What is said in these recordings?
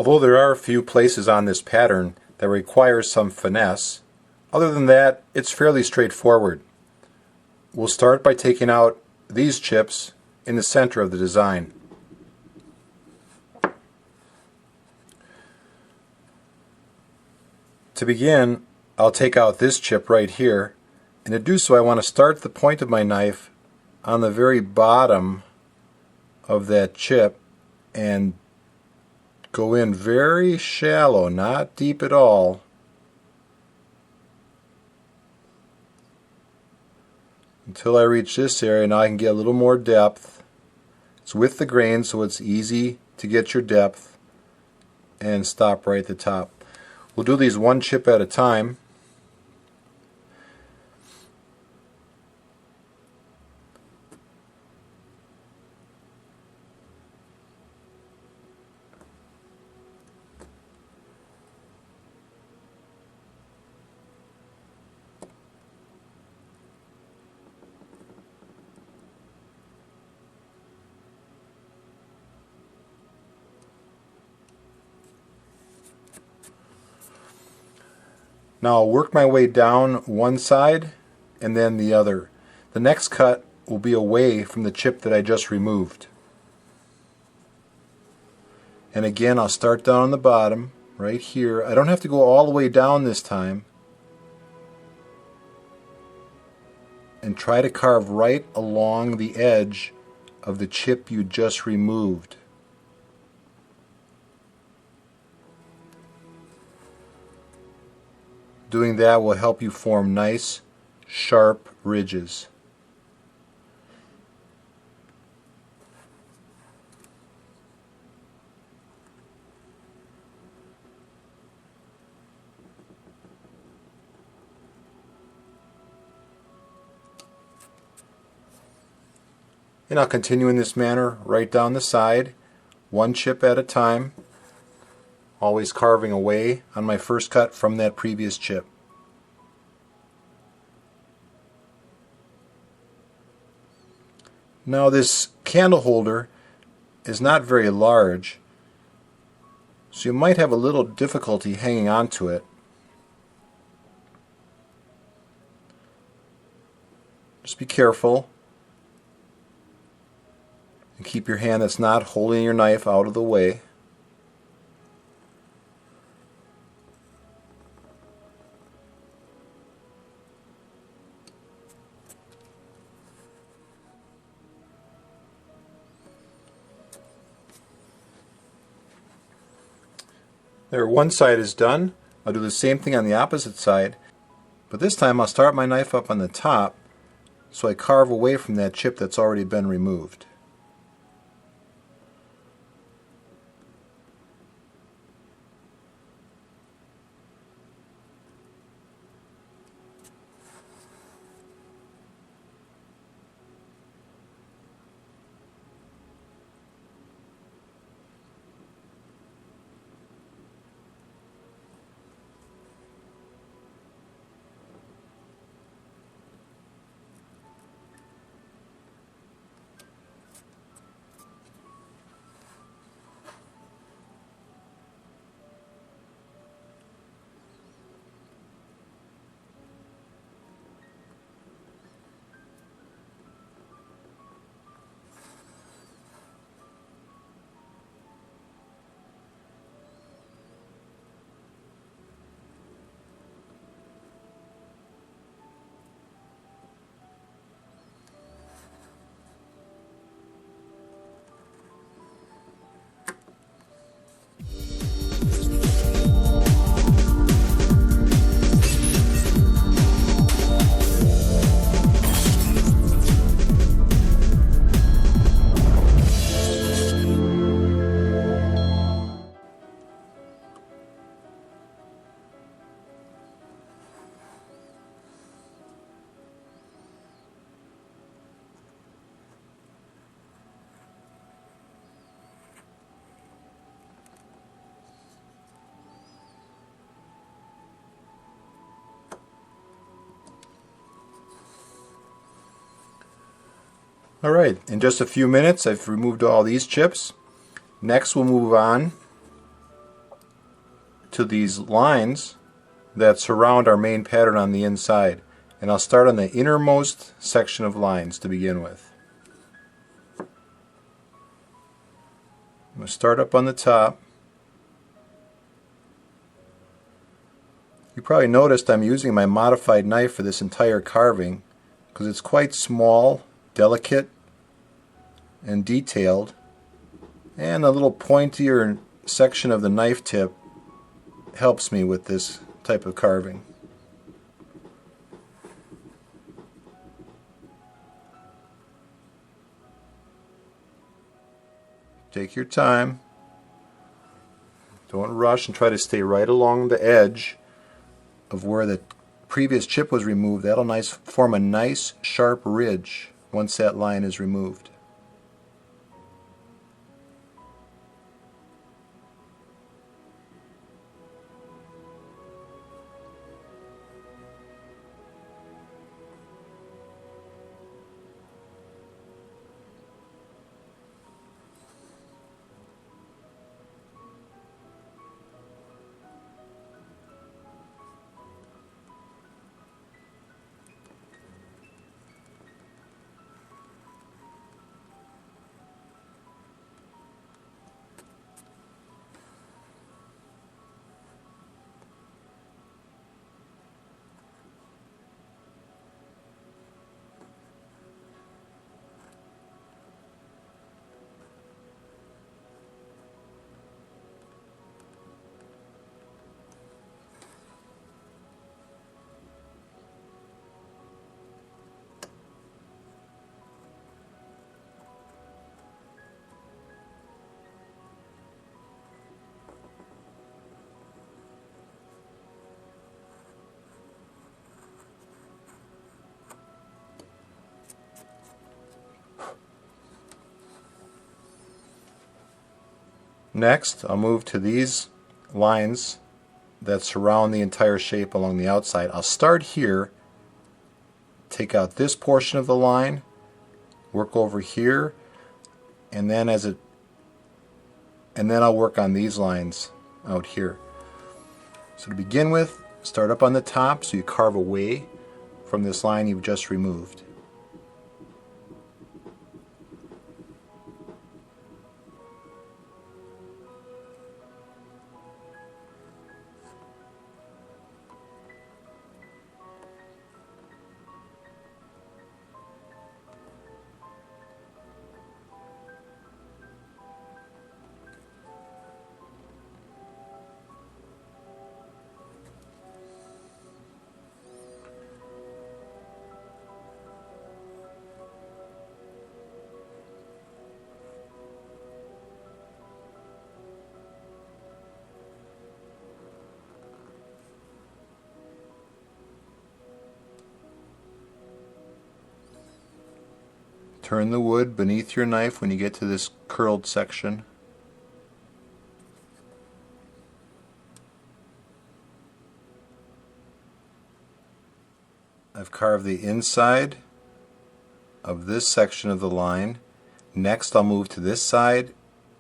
Although there are a few places on this pattern that require some finesse, other than that, it's fairly straightforward. We'll start by taking out these chips in the center of the design. To begin, I'll take out this chip right here, and to do so I want to start the point of my knife on the very bottom of that chip and go in very shallow, not deep at all, until I reach this area. Now I can get a little more depth. It's with the grain, so it's easy to get your depth, and stop right at the top. We'll do these one chip at a time. Now I'll work my way down one side and then the other. The next cut will be away from the chip that I just removed. And again, I'll start down on the bottom, right here. I don't have to go all the way down this time. And try to carve right along the edge of the chip you just removed. Doing that will help you form nice, sharp ridges. And I'll continue in this manner right down the side, one chip at a time, always carving away on my first cut from that previous chip. Now this candle holder is not very large, so you might have a little difficulty hanging on to it. Just be careful and keep your hand that's not holding your knife out of the way. There, one side is done. I'll do the same thing on the opposite side, but this time I'll start my knife up on the top so I carve away from that chip that's already been removed. Alright, in just a few minutes I've removed all these chips. Next we'll move on to these lines that surround our main pattern on the inside. And I'll start on the innermost section of lines to begin with. I'm going to start up on the top. You probably noticed I'm using my modified knife for this entire carving because it's quite small, delicate, and detailed, and a little pointier section of the knife tip helps me with this type of carving. Take your time. Don't rush and try to stay right along the edge of where the previous chip was removed. That'll form a nice sharp ridge once that line is removed. Next, I'll move to these lines that surround the entire shape along the outside. I'll start here, take out this portion of the line, work over here, and then I'll work on these lines out here. So to begin with, start up on the top so you carve away from this line you've just removed. Turn the wood beneath your knife when you get to this curled section. I've carved the inside of this section of the line. Next, I'll move to this side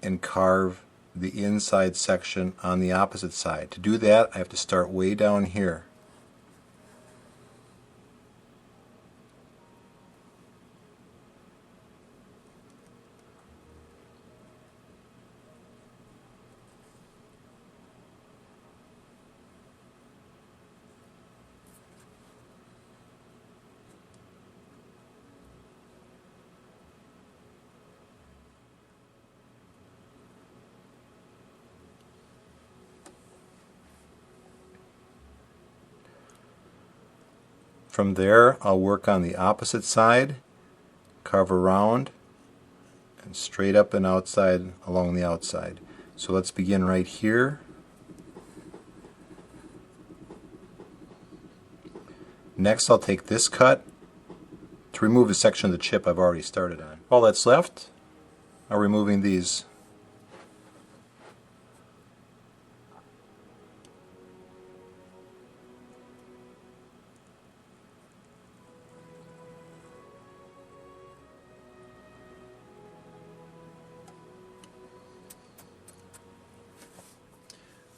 and carve the inside section on the opposite side. To do that, I have to start way down here. From there, I'll work on the opposite side, carve around, and straight up and outside along the outside. So let's begin right here. Next, I'll take this cut to remove a section of the chip I've already started on. All that's left are removing these.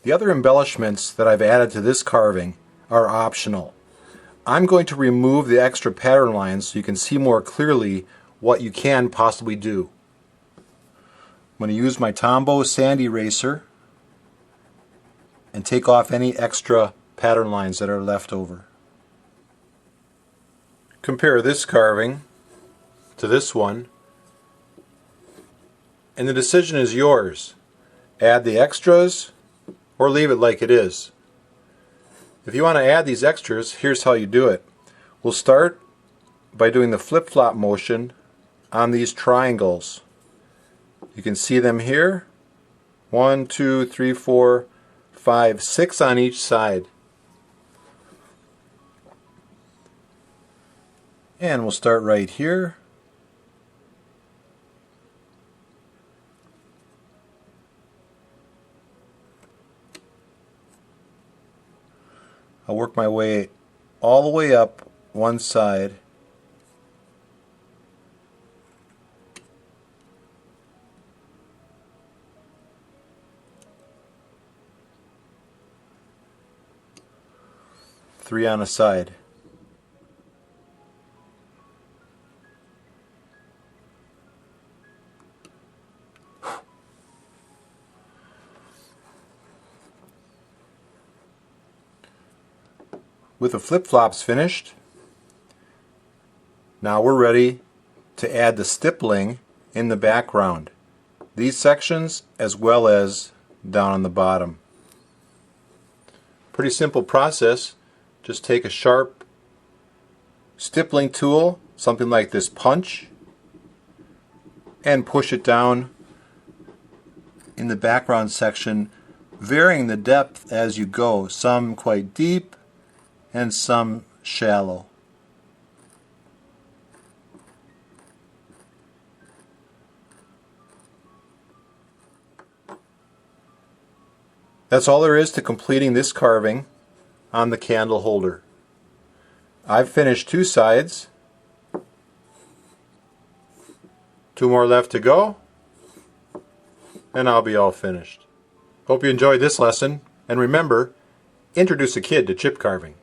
The other embellishments that I've added to this carving are optional. I'm going to remove the extra pattern lines so you can see more clearly what you can possibly do. I'm going to use my Tombow sand eraser and take off any extra pattern lines that are left over. Compare this carving to this one, and the decision is yours. Add the extras or leave it like it is. If you want to add these extras, here's how you do it. We'll start by doing the flip-flop motion on these triangles. You can see them here. 1, 2, 3, 4, 5, 6 on each side. And we'll start right here. I'll work my way all the way up one side. Three on a side. With the flip-flops finished, now we're ready to add the stippling in the background. These sections as well as down on the bottom. Pretty simple process. Just take a sharp stippling tool, something like this punch, and push it down in the background section, varying the depth as you go, some quite deep and some shallow. That's all there is to completing this carving on the candle holder. I've finished two sides. Two more left to go, and I'll be all finished. Hope you enjoyed this lesson, and remember, introduce a kid to chip carving.